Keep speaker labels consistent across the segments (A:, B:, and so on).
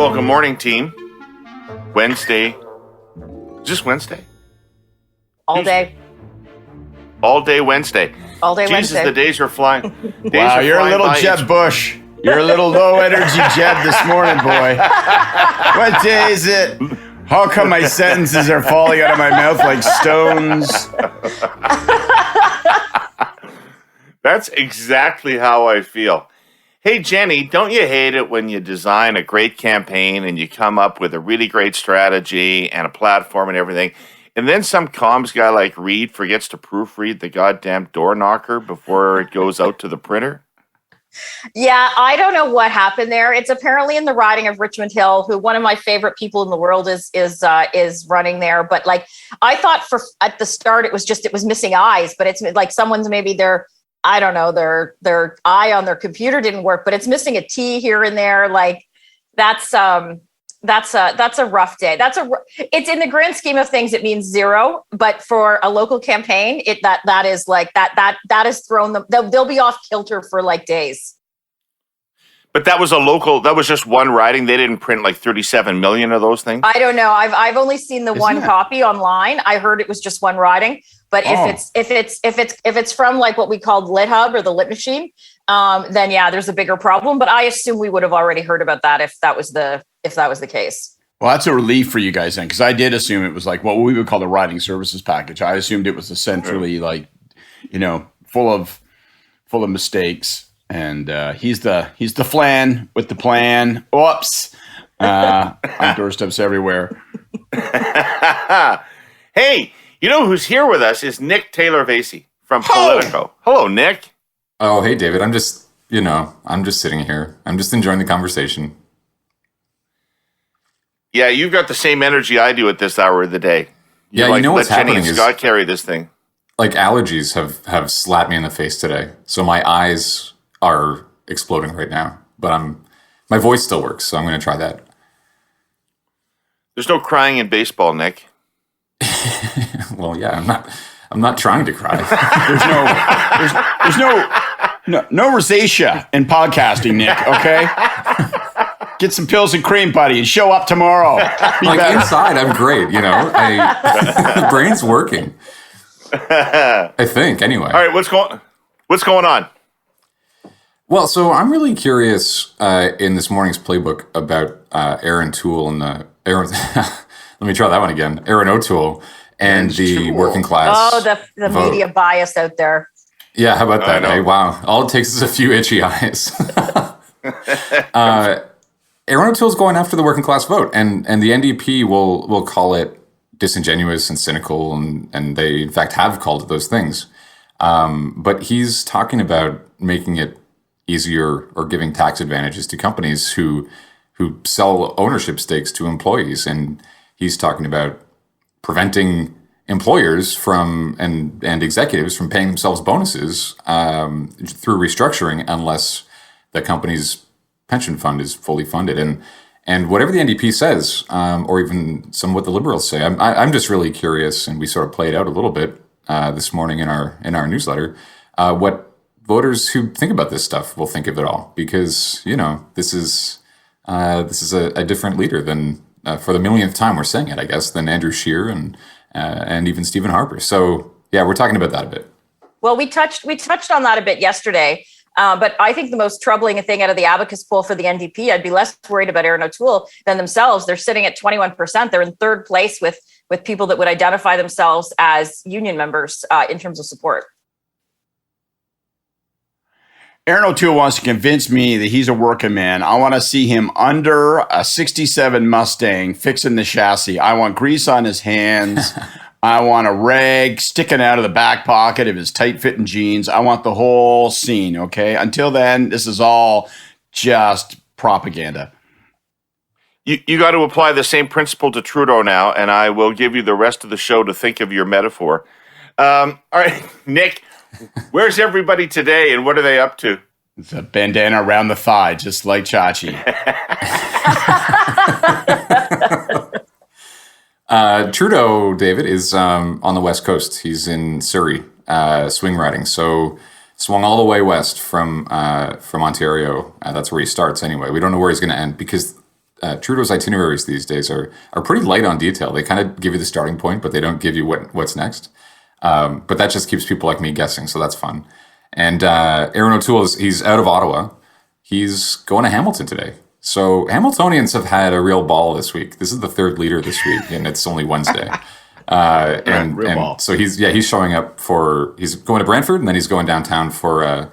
A: Well, good morning, team. Wednesday. Is this Wednesday?
B: All day.
A: All day Wednesday.
B: All day
A: Jesus,
B: Wednesday.
A: the days are flying.
C: Wow, you're a little Jeb Bush. You're a little low energy Jeb this morning, boy. What day is it? How come my sentences are falling out of my mouth like stones?
A: That's exactly how I feel. Hey, Jenny, don't you hate it when you design a great campaign and you come up with a really great strategy and a platform and everything, and then some comms guy like Reid forgets to proofread the goddamn door knocker before it goes out to the printer?
B: Yeah, I don't know what happened there. It's apparently in the riding of Richmond Hill, who one of my favorite people in the world is running there. But like, I thought at the start it was missing eyes, but it's like someone's maybe their eye on their computer didn't work, but it's missing a T here and there. Like that's a rough day. It's in the grand scheme of things, it means zero, but for a local campaign, that is thrown them. They'll be off kilter for like days.
A: But that was just one riding. They didn't print like 37 million of those things.
B: I don't know. I've only seen the one copy online. I heard it was just one riding. But if it's from like what we called Lit Hub or the Lit Machine, then yeah, there's a bigger problem. But I assume we would have already heard about that if that was the case.
C: Well, that's a relief for you guys then, because I did assume it was like what we would call the riding services package. I assumed it was essentially like, full of mistakes. And he's the flan with the plan. Oops. On doorsteps everywhere.
A: Hey, you know who's here with us is Nick Taylor-Vasey from Politico. Hello, Nick.
D: Oh, hey, David. I'm just sitting here. I'm just enjoying the conversation.
A: Yeah, you've got the same energy I do at this hour of the day.
D: Yeah, you know what's happening
A: is Scott carry this thing.
D: Like allergies have slapped me in the face today. So my eyes are exploding right now. But my voice still works, so I'm going to try that.
A: There's no crying in baseball, Nick.
D: Well, yeah, I'm not trying to cry.
C: There's no rosacea in podcasting, Nick, okay? Get some pills and cream, buddy, and show up tomorrow.
D: Inside, I'm great, the brain's working. I think, anyway.
A: All right, what's going on?
D: Well, so I'm really curious in this morning's playbook about Aaron Toole and let me try that one again. Aaron O'Toole and the working class.
B: Oh, the media bias out there.
D: Yeah, how about that? Hey, wow. All it takes is a few itchy eyes. Aaron O'Toole's going after the working class vote, and the NDP will call it disingenuous and cynical, and they in fact have called it those things. But he's talking about making it easier or giving tax advantages to companies who sell ownership stakes to employees, and he's talking about preventing employers from and executives from paying themselves bonuses through restructuring unless the company's pension fund is fully funded. And whatever the NDP says, or even some of what the Liberals say, I'm just really curious, and we sort of played out a little bit this morning in our newsletter, what voters who think about this stuff will think of it all, because this is a different leader than for the millionth time we're saying it, I guess, than Andrew Scheer and even Stephen Harper. So yeah, we're talking about that a bit.
B: Well, we touched on that a bit yesterday. But I think the most troubling thing out of the Abacus poll for the NDP, I'd be less worried about Aaron O'Toole than themselves. They're sitting at 21%. They're in third place with people that would identify themselves as union members in terms of support.
C: Aaron O'Toole wants to convince me that he's a working man. I want to see him under a 67 Mustang fixing the chassis. I want grease on his hands. I want a rag sticking out of the back pocket of his tight-fitting jeans. I want the whole scene, okay? Until then, this is all just propaganda.
A: You got to apply the same principle to Trudeau now, and I will give you the rest of the show to think of your metaphor. All right, Nick, where's everybody today, and what are they up to?
C: It's a bandana around the thigh, just like Chachi.
D: Trudeau, David, is on the West Coast. He's in Surrey, swing riding. So swung all the way west from Ontario. That's where he starts anyway. We don't know where he's going to end because Trudeau's itineraries these days are pretty light on detail. They kind of give you the starting point, but they don't give you what's next. But that just keeps people like me guessing, so that's fun. And Aaron O'Toole, he's out of Ottawa. He's going to Hamilton today. So Hamiltonians have had a real ball this week. This is the third leader this week, and it's only Wednesday. And so he's showing up he's going to Brantford, and then he's going downtown for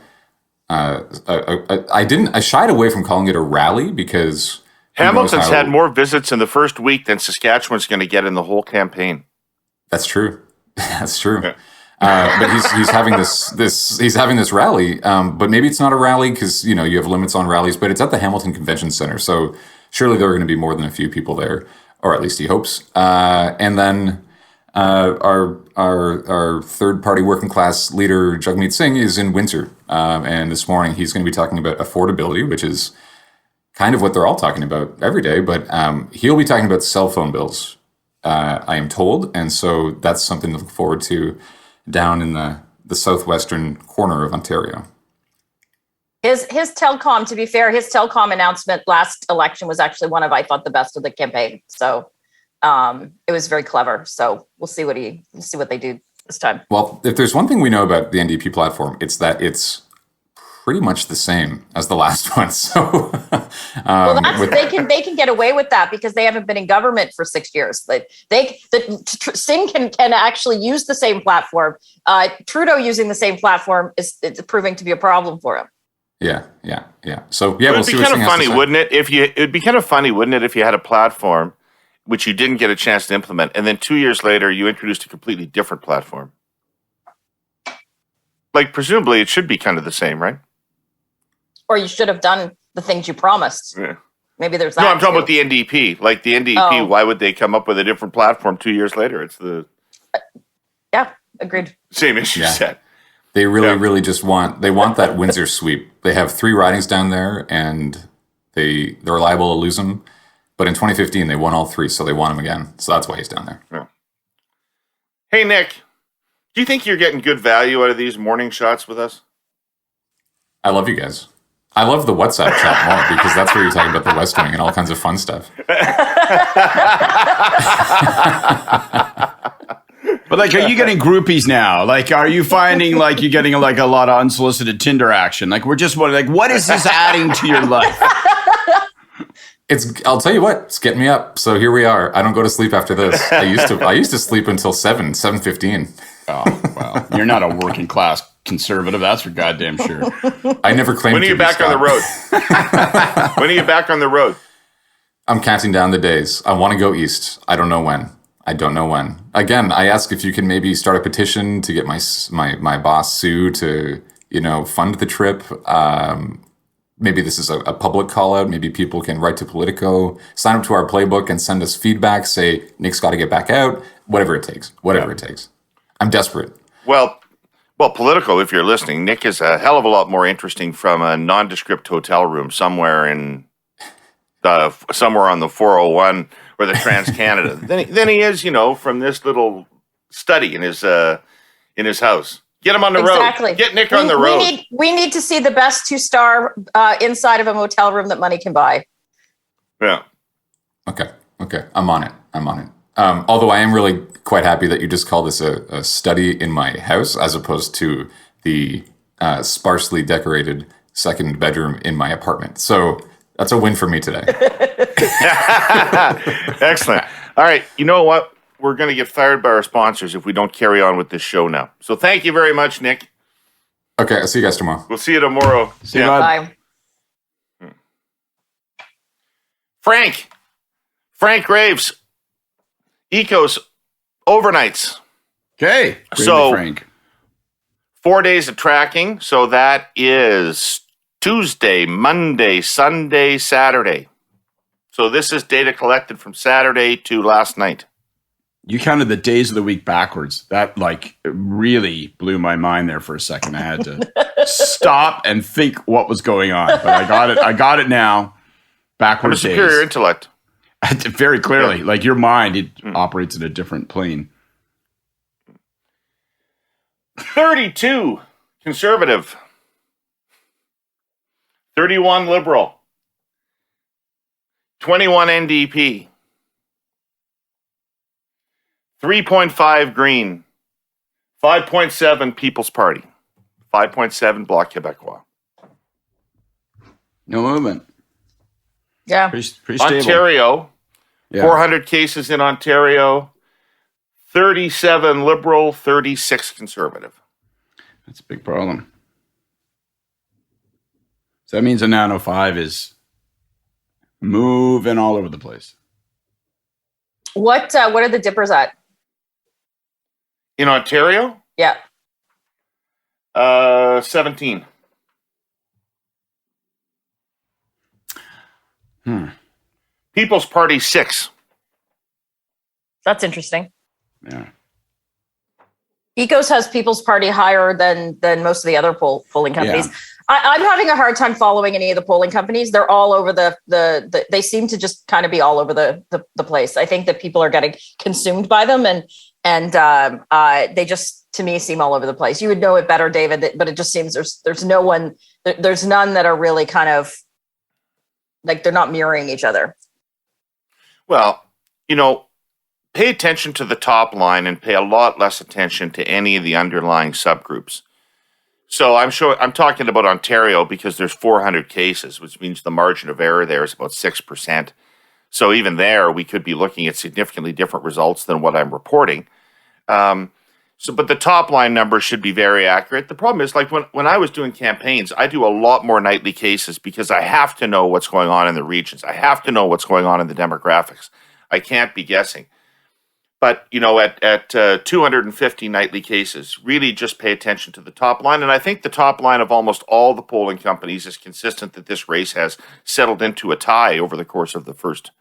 D: I shied away from calling it a rally because
A: Hamilton's had more visits in the first week than Saskatchewan's going to get in the whole campaign.
D: That's true. That's true. Yeah. But he's having this rally. But maybe it's not a rally because you have limits on rallies. But it's at the Hamilton Convention Center, so surely there are going to be more than a few people there, or at least he hopes. And then our third party working class leader Jagmeet Singh is in Windsor, and this morning he's going to be talking about affordability, which is kind of what they're all talking about every day. But he'll be talking about cell phone bills, I am told, and so that's something to look forward to down in the southwestern corner of Ontario.
B: His telecom, to be fair, his telecom announcement last election was actually one of, I thought, the best of the campaign. So it was very clever. So we'll see what they do this time.
D: Well, if there's one thing we know about the NDP platform, it's that it's pretty much the same as the last one. So
B: they can get away with that because they haven't been in government for 6 years. Singh can actually use the same platform. Trudeau using the same platform is proving to be a problem for him.
D: Yeah. So yeah,
A: it'd be kind of funny, wouldn't it? It'd be kind of funny, wouldn't it, if you had a platform which you didn't get a chance to implement, and then 2 years later you introduced a completely different platform. Like presumably it should be kind of the same, right?
B: Or you should have done the things you promised. Yeah. Maybe there's that.
A: No, I'm talking about the NDP. Like the NDP, Why would they come up with a different platform 2 years later? It's the
B: yeah, agreed.
A: Same issue set.
D: They really just want that Windsor sweep. They have 3 ridings down there, and they're liable to lose them. But in 2015, they won all 3, so they want him again. So that's why he's down there.
A: Yeah. Hey, Nick, do you think you're getting good value out of these morning shots with us?
D: I love you guys. I love the WhatsApp chat more because that's where you're talking about the West Wing and all kinds of fun stuff.
C: But like, are you getting groupies now? Like, are you finding like you're getting like a lot of unsolicited Tinder action? Like, we're just wondering, like, what is this adding to your life?
D: I'll tell you what, it's getting me up. So here we are. I don't go to sleep after this. I used to sleep until 7:15.
C: Oh, well, you're not a working class conservative, that's for goddamn sure.
D: I never claimed to.
A: When are you back on the road? When are you back on the road?
D: I'm counting down the days. I want to go east. I don't know when. Again, I ask if you can maybe start a petition to get my boss Sue to fund the trip. Maybe this is a public call out. Maybe people can write to Politico, sign up to our playbook, and send us feedback. Say Nick's got to get back out. Whatever it takes. It takes. I'm desperate.
A: Well, Politico, if you're listening, Nick is a hell of a lot more interesting from a nondescript hotel room somewhere on the 401 or the Trans Canada than he is, from this little study in his house. Get him on the road. Get Nick on the road.
B: We need to see the best 2-star inside of a motel room that money can buy.
A: Yeah.
D: Okay. I'm on it. Although I am really quite happy that you just called this a study in my house as opposed to the sparsely decorated second bedroom in my apartment. So that's a win for me today.
A: Excellent. All right. You know what? We're going to get fired by our sponsors if we don't carry on with this show now. So thank you very much, Nick.
D: Okay. I'll see you guys tomorrow.
A: We'll see you tomorrow.
C: See you. Bye.
A: Frank Graves, EKOS overnights.
C: Okay.
A: So
C: Frank.
A: 4 days of tracking. So that is Tuesday, Monday, Sunday, Saturday. So this is data collected from Saturday to last night.
C: You counted the days of the week backwards. That really blew my mind there for a second. I had to stop and think what was going on. But I got it now. Backwards days.
A: Superior intellect.
C: Very clearly. Like your mind, it operates in a different plane.
A: 32 conservative. 31 liberal. 21 NDP, 3.5 Green, 5.7 People's Party, 5.7 Bloc Québécois.
C: No movement.
B: Yeah.
C: Pretty stable.
A: Ontario,
C: Yeah.
A: 400 cases in Ontario, 37 Liberal, 36 Conservative.
C: That's a big problem. So that means the 905 is moving all over the place.
B: What are the dippers at?
A: In Ontario,
B: Yeah.
A: 17. People's Party, 6.
B: That's interesting.
C: Yeah.
B: EKOS has People's Party higher than most of the other polling companies.
C: Yeah.
B: I'm having a hard time following any of the polling companies. They're all over the they seem to just kind of be all over the place. I think that people are getting consumed by them, and they just, to me, seem all over the place. You would know it better, David, but it just seems there's none that are really kind of like they're not mirroring each other.
A: Well, pay attention to the top line and pay a lot less attention to any of the underlying subgroups. So I'm talking about Ontario because there's 400 cases, which means the margin of error there is about 6%. So even there, we could be looking at significantly different results than what I'm reporting. But the top line numbers should be very accurate. The problem is, like when I was doing campaigns, I do a lot more nightly cases because I have to know what's going on in the regions. I have to know what's going on in the demographics. I can't be guessing. But, at 250 nightly cases, really just pay attention to the top line. And I think the top line of almost all the polling companies is consistent that this race has settled into a tie over the course of the first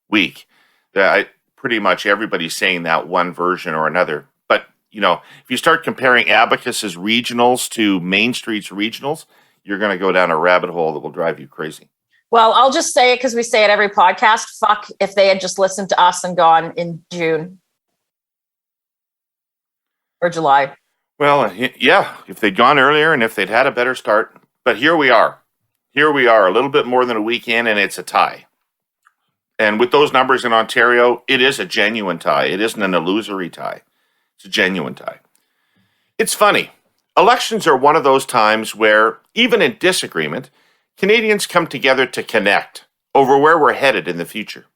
A: week. Pretty much everybody's saying that one version or another. But, if you start comparing Abacus's regionals to Main Street's regionals, you're going to go down a rabbit hole that will drive you crazy.
B: Well, I'll just say it because we say it every podcast. Fuck if they had just listened to us and gone in June. Or July.
A: Well, yeah, if they'd gone earlier and if they'd had a better start. But here we are. A little bit more than a week in, and it's a tie. And with those numbers in Ontario, it is a genuine tie. It isn't an illusory tie. It's a genuine tie. It's funny. Elections are one of those times where, even in disagreement, Canadians come together to connect over where we're headed in the future.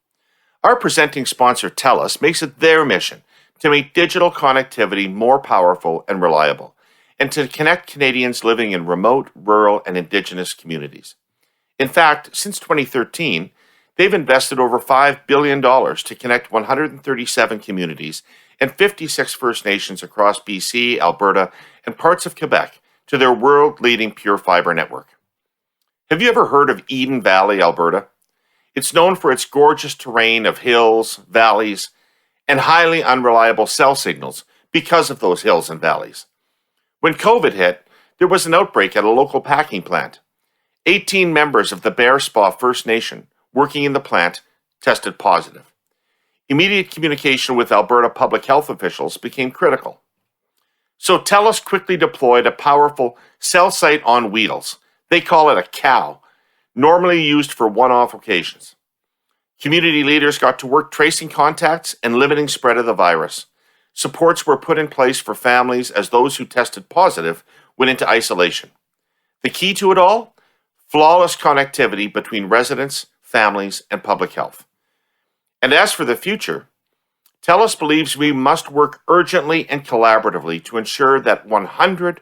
A: Our presenting sponsor, TELUS, makes it their mission to make digital connectivity more powerful and reliable, and to connect Canadians living in remote, rural, and Indigenous communities. In fact, since 2013, they've invested over $5 billion to connect 137 communities and 56 First Nations across BC, Alberta, and parts of Quebec to their world-leading pure fiber network. Have you ever heard of Eden Valley, Alberta? It's known for its gorgeous terrain of hills, valleys, and highly unreliable cell signals because of those hills and valleys. When COVID hit, there was an outbreak at a local packing plant. 18 members of the Bearspaw First Nation working in the plant tested positive. Immediate communication with Alberta public health officials became critical. So TELUS quickly deployed a powerful cell site on wheels. They call it a cow, normally used for one-off occasions. Community leaders got to work tracing contacts and limiting spread of the virus. Supports were put in place for families as those who tested positive went into isolation. The key to it all? Flawless connectivity between residents, families, and public health. And as for the future, TELUS believes we must work urgently and collaboratively to ensure that 100%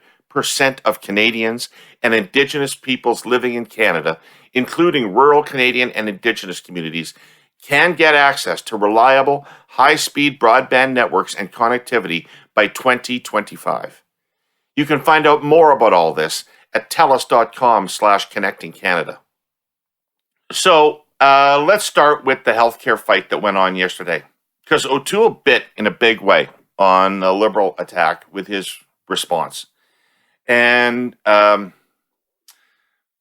A: of Canadians and Indigenous peoples living in Canada, including rural Canadian and Indigenous communities, can get access to reliable, high-speed broadband networks and connectivity by 2025. You can find out more about all this at telus.com/connectingcanada. So let's start with the healthcare fight that went on yesterday, because O'Toole bit in a big way on the Liberal attack with his response. And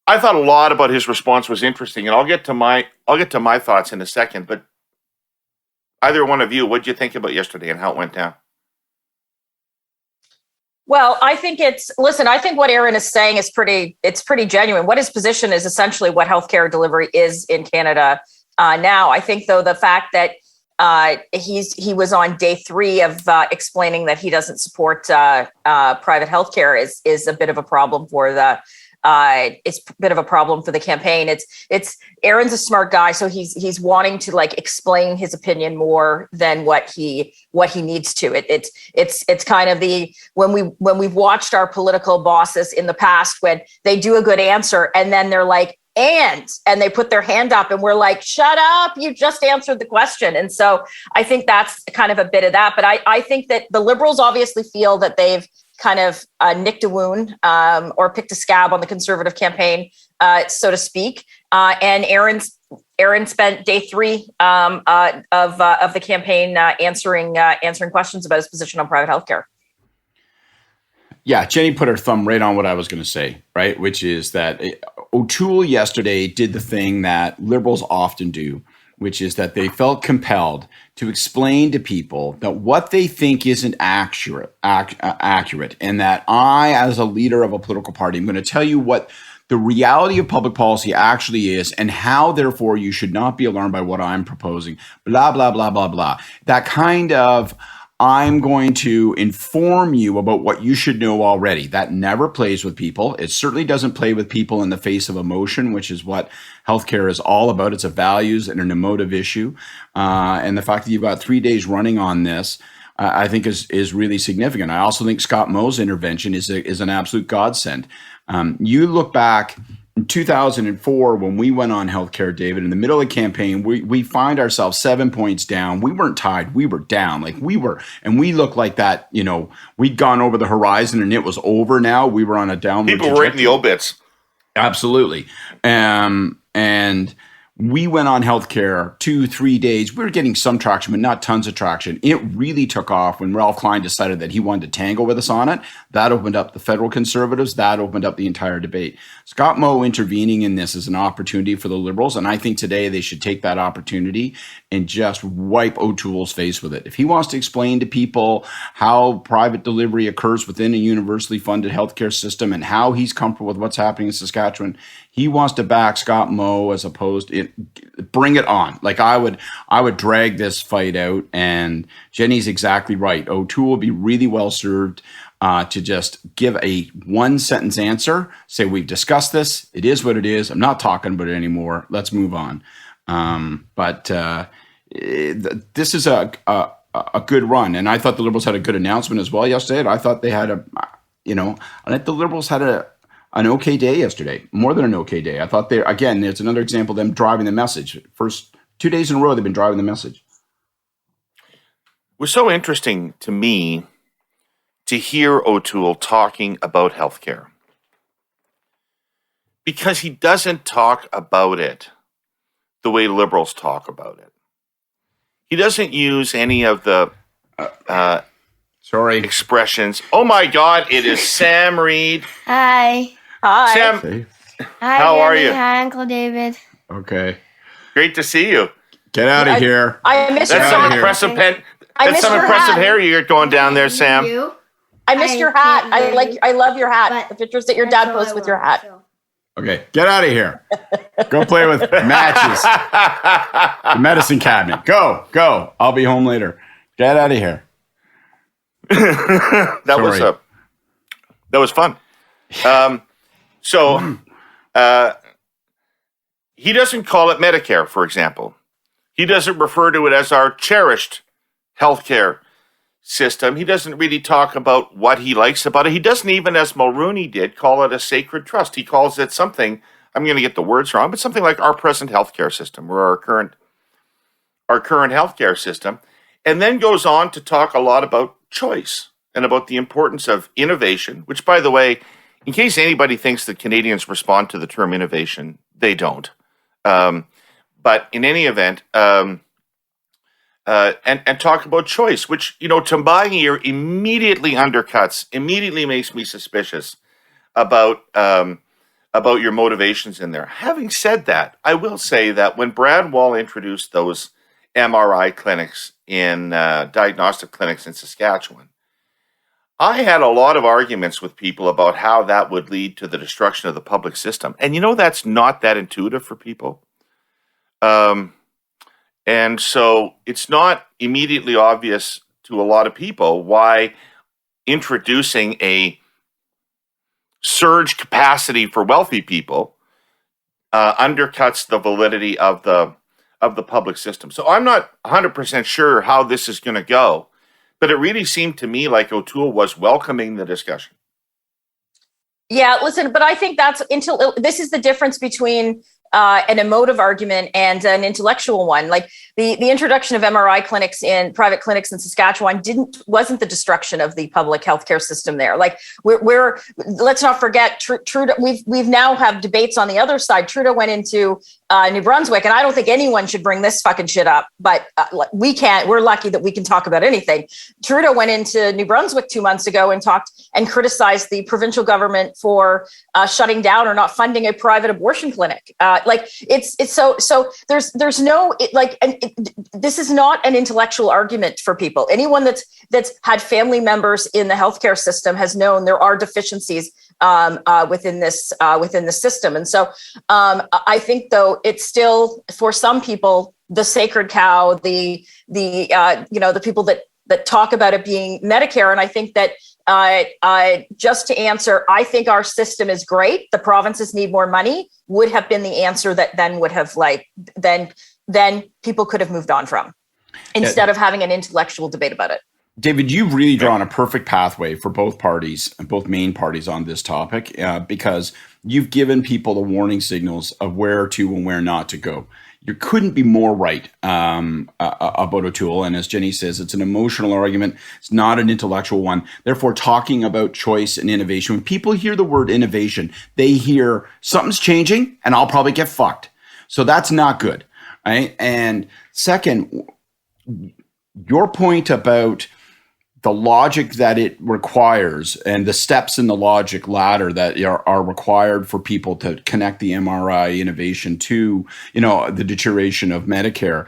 A: I thought a lot about his response was interesting, and I'll get to my thoughts in a second. But either one of you, what did you think about yesterday and how it went down?
B: Well, I think I think what Aaron is saying is pretty genuine. What his position is essentially what healthcare delivery is in Canada now. I think, though, the fact that he was on day 3 of explaining that he doesn't support private healthcare is a bit of a problem for the. It's a bit of a problem for the campaign. It's Aaron's a smart guy, so he's wanting to like explain his opinion more than what he needs to. It's kind of the when we've watched our political bosses in the past, when they do a good answer and then they're like, and they put their hand up and we're like, shut up, you just answered the question. And so I think that's kind of a bit of that. But I think that the Liberals obviously feel that they've kind of nicked a wound or picked a scab on the Conservative campaign, so to speak. And Aaron spent day 3 of the campaign answering questions about his position on private healthcare.
C: Yeah, Jenny put her thumb right on what I was going to say, right? Which is that O'Toole yesterday did the thing that Liberals often do, which is that they felt compelled to explain to people that what they think isn't accurate, and that I, as a leader of a political party, am going to tell you what the reality of public policy actually is and how, therefore, you should not be alarmed by what I'm proposing, blah, blah, blah, blah, blah. That kind of, I'm going to inform you about what you should know already. That never plays with people. It certainly doesn't play with people in the face of emotion, which is what healthcare is all about. It's a values and an emotive issue. And the fact that you've got 3 days running on this, I think is really significant. I also think Scott Moe's intervention is an absolute godsend. You look back in 2004, when we went on healthcare, David, in the middle of the campaign, we find ourselves 7 points down. We weren't tied. We were down. Like we were. And we looked like that, we'd gone over the horizon and it was over now. We were on a downward
A: trajectory. People were writing the obits.
C: Absolutely. And we went on healthcare 2-3 days. We were getting some traction, but not tons of traction. It really took off when Ralph Klein decided that he wanted to tangle with us on it. That opened up the federal Conservatives. That opened up the entire debate. Scott Moe intervening in this is an opportunity for the Liberals, and I think today they should take that opportunity and just wipe O'Toole's face with it. If he wants to explain to people how private delivery occurs within a universally funded healthcare system and how he's comfortable with what's happening in Saskatchewan, he wants to back Scott Moe as opposed to bring it on. Like I would drag this fight out, and Jenny's exactly right. O'Toole would be really well served to just give a 1-sentence answer, say, we've discussed this. It is what it is. I'm not talking about it anymore. Let's move on. But this is a good run. And I thought the Liberals had a good announcement as well yesterday. I thought they had I think the Liberals had an okay day yesterday, more than an okay day. I thought it's another example of them driving the message. First 2 days in a row, they've been driving the message.
A: It was so interesting to me to hear O'Toole talking about healthcare, because he doesn't talk about it the way Liberals talk about it. He doesn't use any of the expressions. Oh my God, it is Sam Reid.
E: Hi.
B: Hi.
A: Sam,
E: Hi,
A: how are
E: Jenny.
A: you?
E: Hi, Uncle David.
C: Okay.
A: Great to see you.
C: Get out of here.
B: I miss your
A: That's some
B: hat.
A: impressive
B: I
A: That's
B: miss
A: some
B: your
A: impressive
B: hat.
A: hair you got going down there, Sam.
E: You?
B: I miss your hat. I love your hat.
E: But
B: The pictures that your
E: that's
B: dad
E: all I
B: posts with your
E: want,
B: hat.
E: so.
C: Okay, get out of here. Go play with matches. The medicine cabinet. Go. I'll be home later. Get out of here.
A: That was fun. He doesn't call it Medicare, for example. He doesn't refer to it as our cherished healthcare system. He doesn't really talk about what he likes about it. He doesn't even, as Mulrooney did, call it a sacred trust. He calls it something, I'm going to get the words wrong, but something like our present healthcare system, or our current healthcare system, and then goes on to talk a lot about choice and about the importance of innovation, which, by the way, in case anybody thinks that Canadians respond to the term innovation, they don't. But in any event, and talk about choice, which, to my ear, immediately makes me suspicious about your motivations in there. Having said that, I will say that when Brad Wall introduced those MRI clinics in diagnostic clinics in Saskatchewan, I had a lot of arguments with people about how that would lead to the destruction of the public system. And that's not that intuitive for people. And so it's not immediately obvious to a lot of people why introducing a surge capacity for wealthy people undercuts the validity of the public system. So I'm not 100% sure how this is going to go, but it really seemed to me like O'Toole was welcoming the discussion.
B: Yeah, listen, but I think this is the difference between an emotive argument and an intellectual one. Like the introduction of MRI clinics in private clinics in Saskatchewan wasn't the destruction of the public healthcare system there. Like we're let's not forget Trudeau. We've now have debates on the other side. Trudeau went into New Brunswick, and I don't think anyone should bring this fucking shit up, but we can't. We're lucky that we can talk about anything. Trudeau went into New Brunswick 2 months ago and talked and criticized the provincial government for shutting down or not funding a private abortion clinic. It's so there's no this is not an intellectual argument for people. Anyone that's had family members in the healthcare system has known there are deficiencies within this system. And so I think, though, it's still for some people the sacred cow, the people that talk about it being Medicare. And I think that just to answer, I think our system is great. The provinces need more money would have been the answer that then would have then people could have moved on from instead of having an intellectual debate about it.
C: David, you've really drawn a perfect pathway for both parties, both main parties on this topic, because you've given people the warning signals of where to and where not to go. You couldn't be more right about O'Toole. And as Jenni says, it's an emotional argument. It's not an intellectual one. Therefore, talking about choice and innovation, when people hear the word innovation, they hear something's changing and I'll probably get fucked. So that's not good. Right? And second, your point about the logic that it requires and the steps in the logic ladder that are required for people to connect the MRI innovation to, the deterioration of Medicare.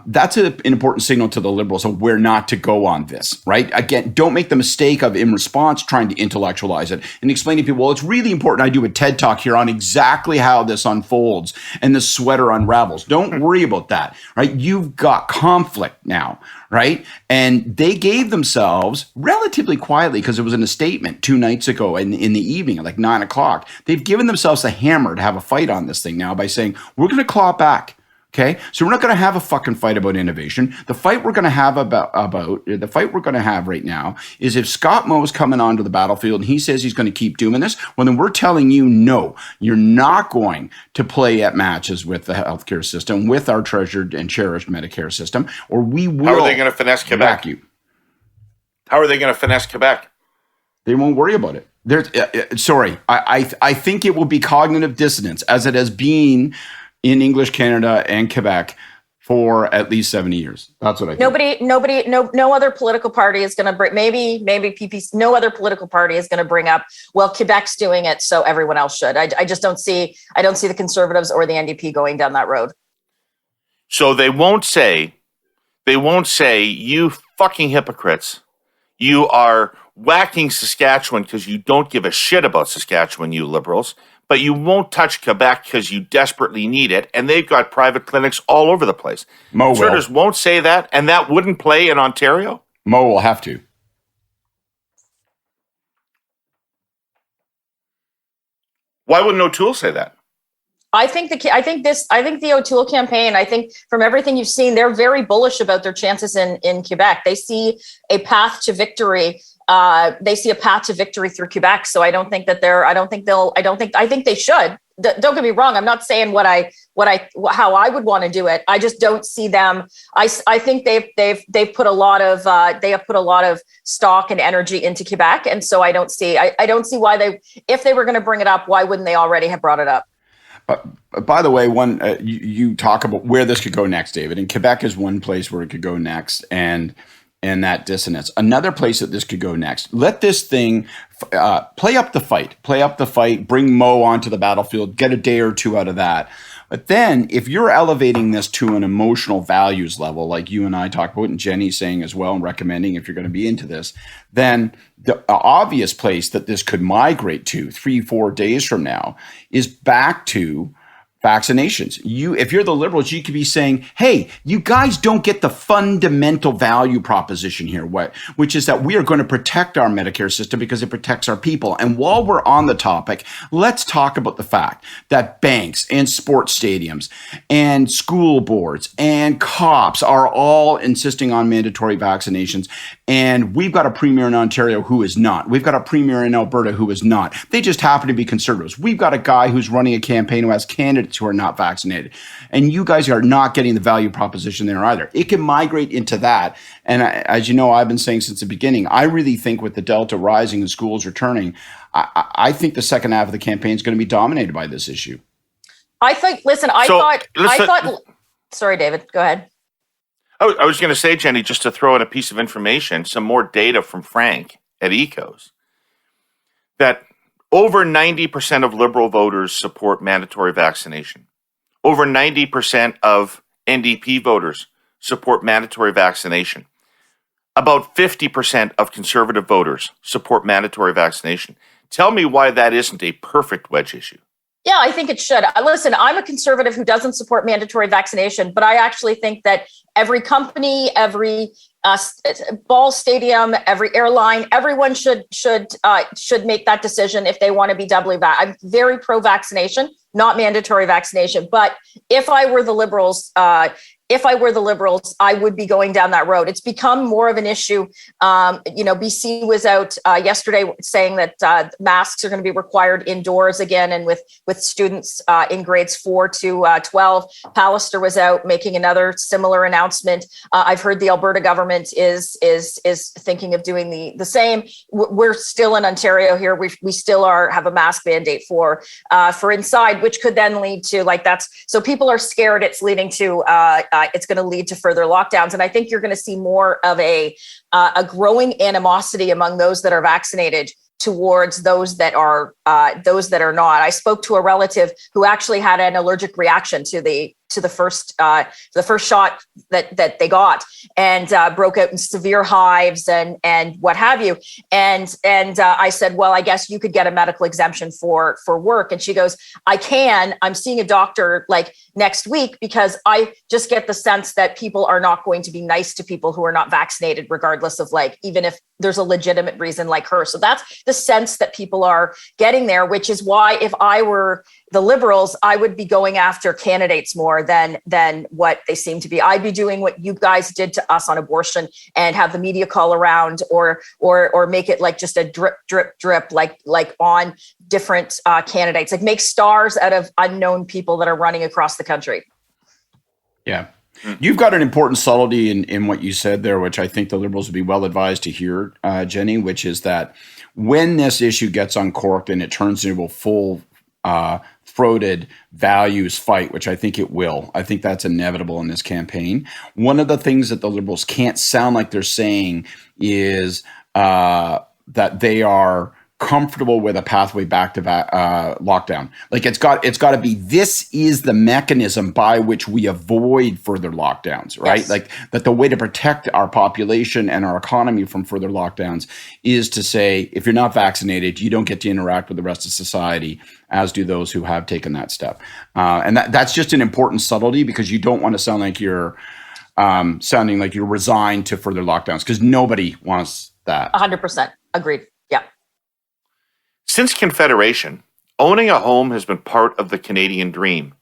C: That's an important signal to the Liberals of where not to go on this, right? Again, don't make the mistake of, in response, trying to intellectualize it and explain to people, well, it's really important I do a TED Talk here on exactly how this unfolds and the sweater unravels. Don't worry about that, right? You've got conflict now, right? And they gave themselves relatively quietly, because it was in a statement 2 nights ago in the evening at like 9 o'clock. They've given themselves a hammer to have a fight on this thing now by saying, we're going to claw back. Okay, so we're not going to have a fucking fight about innovation. The fight we're going to have right now is if Scott Moe's coming onto the battlefield and he says he's going to keep doing this, well, then we're telling you, no, you're not going to play at matches with the healthcare system, with our treasured and cherished Medicare system, or we will.
A: How are they going to finesse Quebec? How are they going to finesse Quebec?
C: They won't worry about it. I think it will be cognitive dissonance, as it has been in English Canada and Quebec for at least 70 years. That's what I think.
B: No other political party is going to bring, maybe PPC, no other political party is going to bring up, well, Quebec's doing it, so everyone else should. I just don't see the Conservatives or the NDP going down that road.
A: So they won't say, you fucking hypocrites, you are whacking Saskatchewan because you don't give a shit about Saskatchewan, you Liberals, but you won't touch Quebec because you desperately need it, and they've got private clinics all over the place. Conservatives won't say that, and that wouldn't play in Ontario?
C: Mo will have to.
A: Why wouldn't O'Toole say that?
B: I think the O'Toole campaign, I think from everything you've seen, they're very bullish about their chances in Quebec. They see a path to victory. They see a path to victory through Quebec. So I think they should. Don't get me wrong. I'm not saying how I would want to do it. I just don't see them. I think they've put a lot of stock and energy into Quebec. And so I don't see why if they were going to bring it up, why wouldn't they already have brought it up?
C: By the way, you talk about where this could go next, David, and Quebec is one place where it could go next, and that dissonance. Another place that this could go next. Let this thing play up the fight, bring Mo onto the battlefield, get a day or two out of that. But then if you're elevating this to an emotional values level, like you and I talked about, and Jenni's saying as well, and recommending if you're going to be into this, then the obvious place that this could migrate to 3-4 days from now is back to vaccinations. If you're the liberals, you could be saying, hey, you guys don't get the fundamental value proposition here, which is that we are going to protect our Medicare system because it protects our people. And while we're on the topic, let's talk about the fact that banks and sports stadiums and school boards and cops are all insisting on mandatory vaccinations. And we've got a premier in Ontario who is not. We've got a premier in Alberta who is not. They just happen to be conservatives. We've got a guy who's running a campaign who has candidates who are not vaccinated. And you guys are not getting the value proposition there either. It can migrate into that. And as you know, I've been saying since the beginning, I really think with the Delta rising and schools returning, I think the second half of the campaign is going to be dominated by this issue.
B: Sorry, David, go ahead.
A: I was going to say, Jenny, just to throw in a piece of information, some more data from Frank at EKOS, that over 90% of Liberal voters support mandatory vaccination. Over 90% of NDP voters support mandatory vaccination. About 50% of Conservative voters support mandatory vaccination. Tell me why that isn't a perfect wedge issue.
B: Yeah, I think it should. Listen, I'm a conservative who doesn't support mandatory vaccination, but I actually think that every company, every ball stadium, every airline, everyone should make that decision if they want to be doubly vaccinated. I'm very pro-vaccination, not mandatory vaccination. But if I were the Liberals, I would be going down that road. It's become more of an issue. BC was out yesterday saying that masks are going to be required indoors again, and with students in grades 4 to 12. Pallister was out making another similar announcement. I've heard the Alberta government is thinking of doing the same. We're still in Ontario here. We still have a mask mandate for inside, which could then lead to so people are scared. It's leading to it's going to lead to further lockdowns. And I think you're going to see more of a growing animosity among those that are vaccinated towards those that are not. I spoke to a relative who actually had an allergic reaction to the first shot that they got, and broke out in severe hives and what have you. And I said, well, I guess you could get a medical exemption for work. And she goes, I'm seeing a doctor next week, because I just get the sense that people are not going to be nice to people who are not vaccinated, regardless of even if there's a legitimate reason like her. So that's the sense that people are getting there, which is why if I were the Liberals, I would be going after candidates more than what they seem to be. I'd be doing what you guys did to us on abortion and have the media call around, or make it just a drip, drip, drip, like on different candidates, make stars out of unknown people that are running across the country.
C: Yeah. You've got an important subtlety in what you said there, which I think the Liberals would be well advised to hear, Jenny, which is that when this issue gets uncorked and it turns into a full throated values fight, which I think it will. I think that's inevitable in this campaign. One of the things that the Liberals can't sound like they're saying is that they are comfortable with a pathway back to lockdown. It's got to be, this is the mechanism by which we avoid further lockdowns, right? Yes. That the way to protect our population and our economy from further lockdowns is to say, if you're not vaccinated, you don't get to interact with the rest of society, as do those who have taken that step. And that's just an important subtlety, because you don't want to sound like you're sounding like you're resigned to further lockdowns, because nobody wants that.
B: 100% agreed. Yeah.
A: Since Confederation, owning a home has been part of the Canadian dream.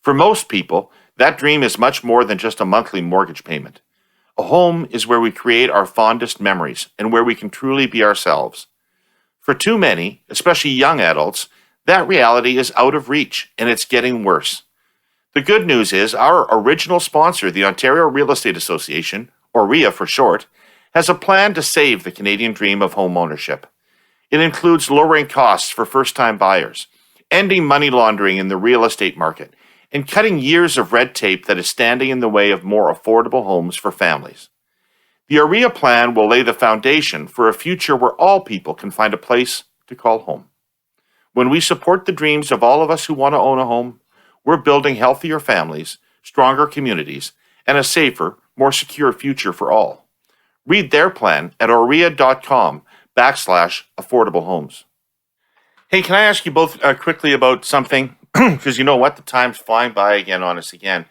A: For most people, that dream is much more than just a monthly mortgage payment. A home is where we create our fondest memories and where we can truly be ourselves. For too many, especially young adults, that reality is out of reach, and it's getting worse. The good news is our original sponsor, the Ontario Real Estate Association, or REA for short, has a plan to save the Canadian dream of home ownership. It includes lowering costs for first-time buyers, ending money laundering in the real estate market, and cutting years of red tape that is standing in the way of more affordable homes for families. The OREA plan will lay the foundation for a future where all people can find a place to call home. When we support the dreams of all of us who want to own a home, we're building healthier families, stronger communities, and a safer, more secure future for all. Read their plan at orea.com/affordable homes. Hey, can I ask you both quickly about something? because you know what? The time's flying by again on us again.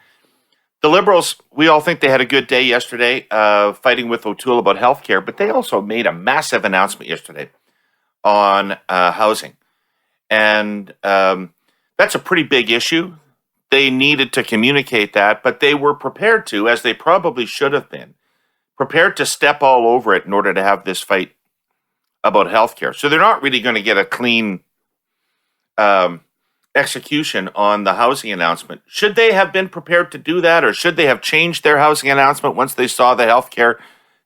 A: The Liberals, we all think they had a good day yesterday fighting with O'Toole about healthcare, but they also made a massive announcement yesterday on housing. And that's a pretty big issue. They needed to communicate that, but they were prepared to, as they probably should have been, prepared to step all over it in order to have this fight about healthcare. So they're not really going to get a clean execution on the housing announcement. Should they have been prepared to do that, or should they have changed their housing announcement once they saw the healthcare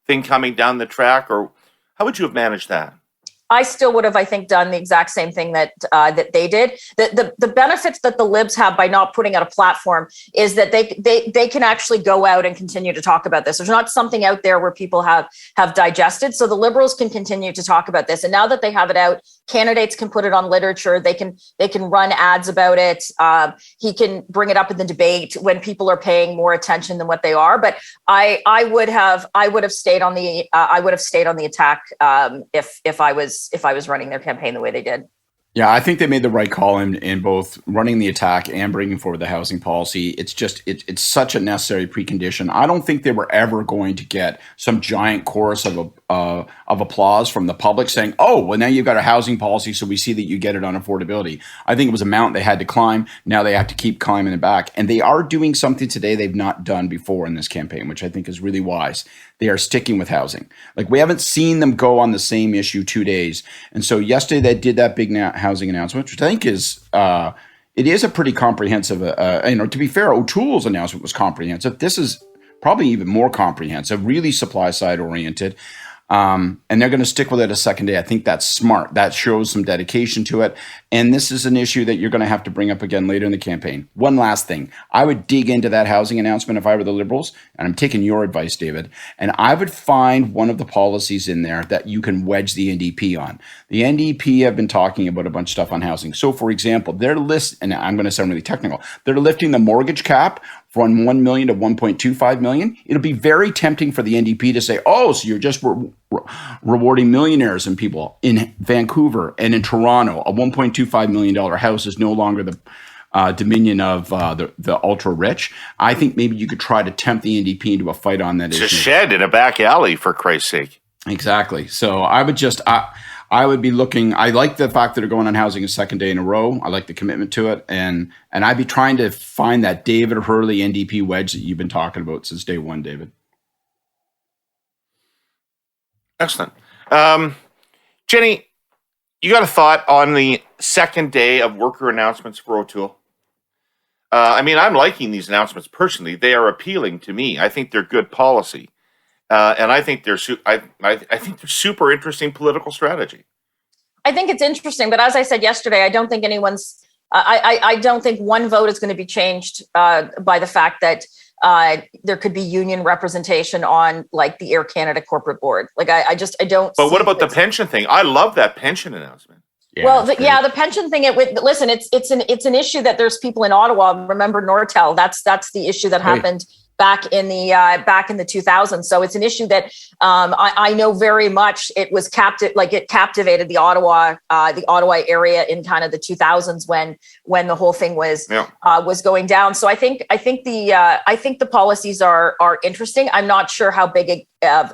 A: thing coming down the track, or how would you have managed that?
B: I still would have, I think, done the exact same thing that they did. The benefits that the Libs have by not putting out a platform is that they can actually go out and continue to talk about this. There's not something out there where people have digested. So the Liberals can continue to talk about this. And now that they have it out, candidates can put it on literature. They can run ads about it. He can bring it up in the debate when people are paying more attention than what they are. But I would have stayed on the attack if I was running their campaign the way they did.
C: Yeah, I think they made the right call in both running the attack and bringing forward the housing policy. It's just it's such a necessary precondition. I don't think they were ever going to get some giant chorus of applause from the public saying, "Oh, well, now you've got a housing policy, so we see that you get it on affordability." I think it was a mountain they had to climb. Now they have to keep climbing it back, and they are doing something today they've not done before in this campaign, which I think is really wise. They are sticking with housing. Like, we haven't seen them go on the same issue 2 days. And so yesterday they did that big housing announcement, which I think is it is a pretty comprehensive. To be fair, O'Toole's announcement was comprehensive. This is probably even more comprehensive, really supply side oriented. And they're going to stick with it a second day. I think that's smart. That shows some dedication to it. And this is an issue that you're going to have to bring up again later in the campaign. One last thing. I would dig into that housing announcement if I were the Liberals, and I'm taking your advice, David, and I would find one of the policies in there that you can wedge the NDP on. The NDP have been talking about a bunch of stuff on housing. So, for example, and I'm going to sound really technical, they're lifting the mortgage cap from 1 million to 1.25 million. It'll be very tempting for the NDP to say, "Oh, so you're just rewarding millionaires and people." In Vancouver and in Toronto, a $1.25 million house is no longer the dominion of the ultra rich. I think maybe you could try to tempt the NDP into a fight on that issue.
A: It's a shed in a back alley, for Christ's sake.
C: Exactly. So I would just I would be looking. I like the fact that they're going on housing a second day in a row. I like the commitment to it, and I'd be trying to find that David Herle NDP wedge that you've been talking about since day one, David.
A: Excellent. Jenny, you got a thought on the second day of worker announcements for O'Toole? I'm liking these announcements personally. They are appealing to me. I think they're good policy. And I think they're I think they're super interesting political strategy.
B: I think it's interesting, but as I said yesterday, I don't think I don't think one vote is going to be changed by the fact that there could be union representation on, like, the Air Canada corporate board. Like, I don't.
A: But what about the pension thing? I love that pension announcement.
B: Yeah, the pension thing. Listen, it's an issue that there's people in Ottawa. Remember Nortel? That's the issue that happened back in the 2000s. So it's an issue that I know very much. It was it captivated the Ottawa area in kind of the 2000s when the whole thing was going down. So I think the policies are interesting. I'm not sure how big of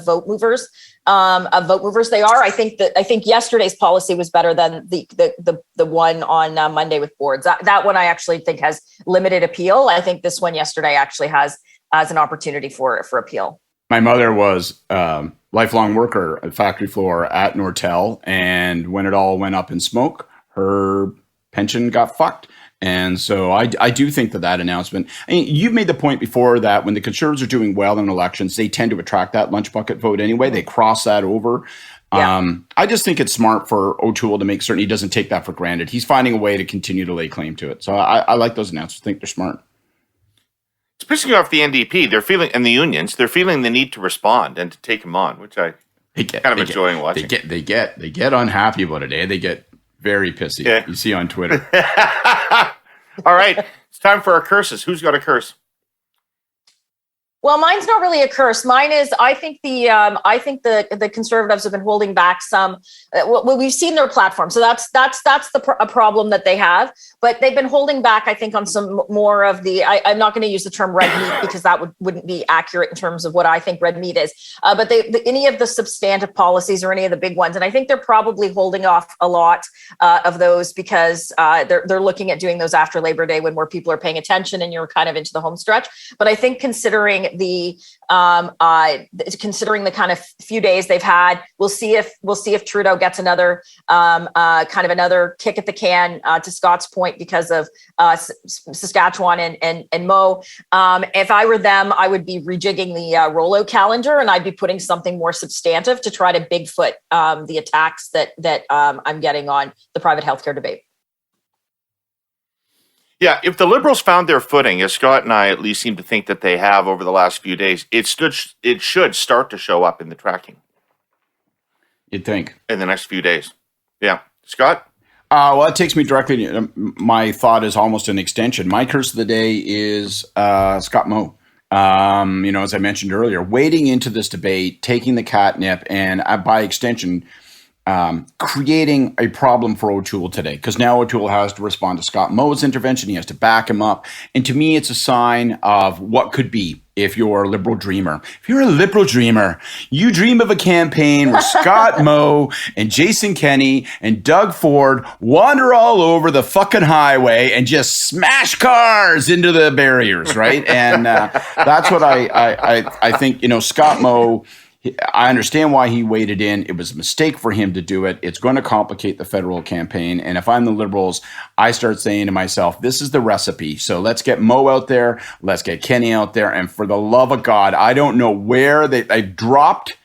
B: vote movers they are. I think yesterday's policy was better than the one on Monday with boards. That one I actually think has limited appeal. I think this one yesterday actually has an opportunity for appeal.
C: My mother was lifelong worker at factory floor at Nortel, and when it all went up in smoke, her pension got fucked. And so I do think that announcement, you've made the point before that when the Conservatives are doing well in elections, they tend to attract that lunch bucket vote anyway. They cross that over. Yeah. I just think it's smart for O'Toole to make certain he doesn't take that for granted. He's finding a way to continue to lay claim to it. So I like those announcements. I think they're smart.
A: It's pissing off the NDP. They're feeling, and the unions, they're feeling the need to respond and to take them on, which I enjoying watching.
C: They get unhappy about it, eh? They get very pissy. Yeah. You see on Twitter.
A: All right. It's time for our curses. Who's got a curse?
B: Well, mine's not really a curse. Mine is, I think the Conservatives have been holding back some. Well, we've seen their platform, so that's a problem that they have. But they've been holding back, I think, on some more of the. I'm not going to use the term red meat because that wouldn't be accurate in terms of what I think red meat is. But any of the substantive policies or any of the big ones, and I think they're probably holding off a lot of those because they're looking at doing those after Labor Day when more people are paying attention and you're kind of into the home stretch. But I think considering the kind of few days they've had, we'll see if Trudeau gets another kind of another kick at the can, to Scott's point, because of Saskatchewan and Mo. If I were them, I would be rejigging the rollout calendar, and I'd be putting something more substantive to try to Bigfoot the attacks that I'm getting on the private healthcare debate.
A: Yeah, if the Liberals found their footing, as Scott and I at least seem to think that they have over the last few days, it should start to show up in the tracking.
C: You'd think.
A: In the next few days. Yeah. Scott?
C: Well, it takes me directly to my thought is almost an extension. My curse of the day is Scott Moe. As I mentioned earlier, wading into this debate, taking the catnip, and by extension, creating a problem for O'Toole today, because now O'Toole has to respond to Scott Moe's intervention. He has to back him up. And to me, it's a sign of what could be if you're a liberal dreamer. If you're a liberal dreamer, you dream of a campaign where Scott Moe and Jason Kenney and Doug Ford wander all over the fucking highway and just smash cars into the barriers, right? And that's what I think, Scott Moe, I understand why he waded in. It was a mistake for him to do it. It's going to complicate the federal campaign. And if I'm the Liberals, I start saying to myself, this is the recipe. So let's get Moe out there. Let's get Kenney out there. And for the love of God, I don't know where they dropped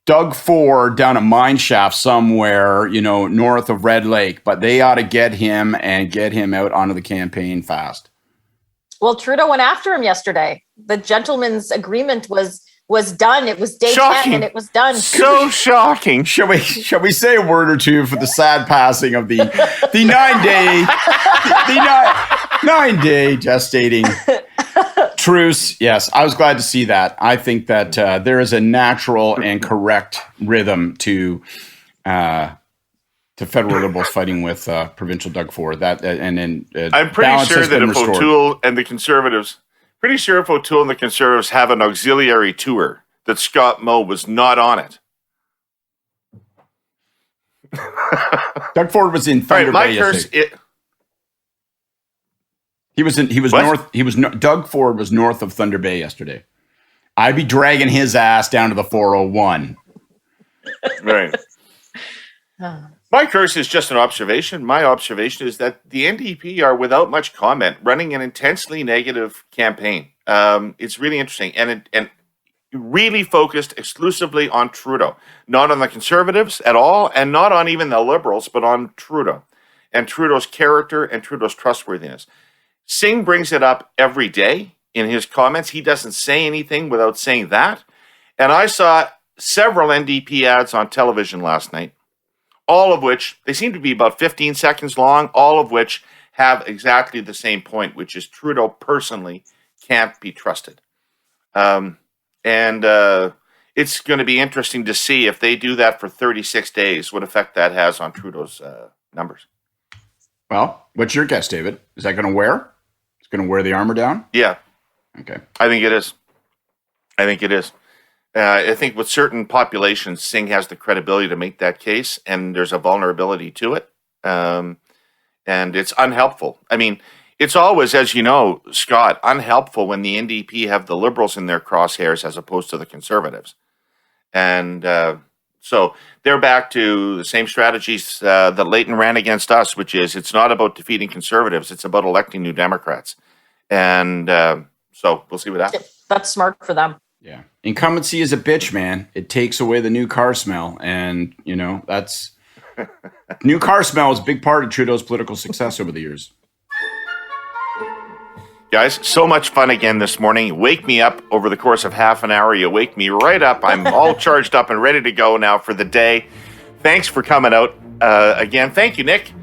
C: Doug Ford down a mine shaft somewhere, north of Red Lake. But they ought to get him and get him out onto the campaign fast.
B: Well, Trudeau went after him yesterday. The gentleman's agreement was done. It was day 10 and it was done.
A: So shocking.
C: Shall we say a word or two for the sad passing of the 9-day gestating truce? Yes, I was glad to see that. I think that there is a natural and correct rhythm to federal Liberals fighting with provincial Doug Ford. I'm
A: pretty sure that if O'Toole and the Conservatives have an auxiliary tour, that Scott Moe was not on it.
C: Doug Ford was in Thunder Bay yesterday. Doug Ford was north of Thunder Bay yesterday. I'd be dragging his ass down to the 401.
A: Right. My curse is just an observation. My observation is that the NDP are, without much comment, running an intensely negative campaign. It's really interesting and really focused exclusively on Trudeau, not on the Conservatives at all, and not on even the Liberals, but on Trudeau and Trudeau's character and Trudeau's trustworthiness. Singh brings it up every day in his comments. He doesn't say anything without saying that. And I saw several NDP ads on television last night, all of which, they seem to be about 15 seconds long, all of which have exactly the same point, which is Trudeau personally can't be trusted. It's going to be interesting to see if they do that for 36 days, what effect that has on Trudeau's numbers.
C: Well, what's your guess, David? Is that going to wear? It's going to wear the armor down?
A: Yeah.
C: Okay.
A: I think it is. I think with certain populations, Singh has the credibility to make that case, and there's a vulnerability to it. And it's unhelpful. I mean, it's always, as you know, Scott, unhelpful when the NDP have the Liberals in their crosshairs as opposed to the Conservatives. And so they're back to the same strategies that Leighton ran against us, which is it's not about defeating Conservatives, it's about electing new Democrats. And so we'll see what happens.
B: That's smart for them.
C: Yeah. Incumbency is a bitch, man. It takes away the new car smell. And, that's new car smell is a big part of Trudeau's political success over the years.
A: Guys, so much fun again this morning. You wake me up over the course of half an hour. You wake me right up. I'm all charged up and ready to go now for the day. Thanks for coming out again. Thank you, Nick,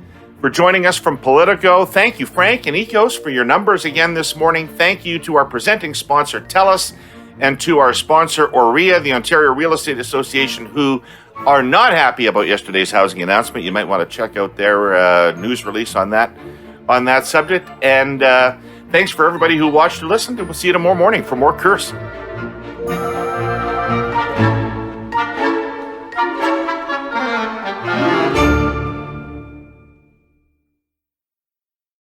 A: for joining us from Politico. Thank you, Frank and EKOS, for your numbers again this morning. Thank you to our presenting sponsor, TELUS. and to our sponsor, OREA, the Ontario Real Estate Association, who are not happy about yesterday's housing announcement. You might want to check out their news release on that subject. And thanks for everybody who watched or listened, and we'll see you tomorrow morning for more Curse.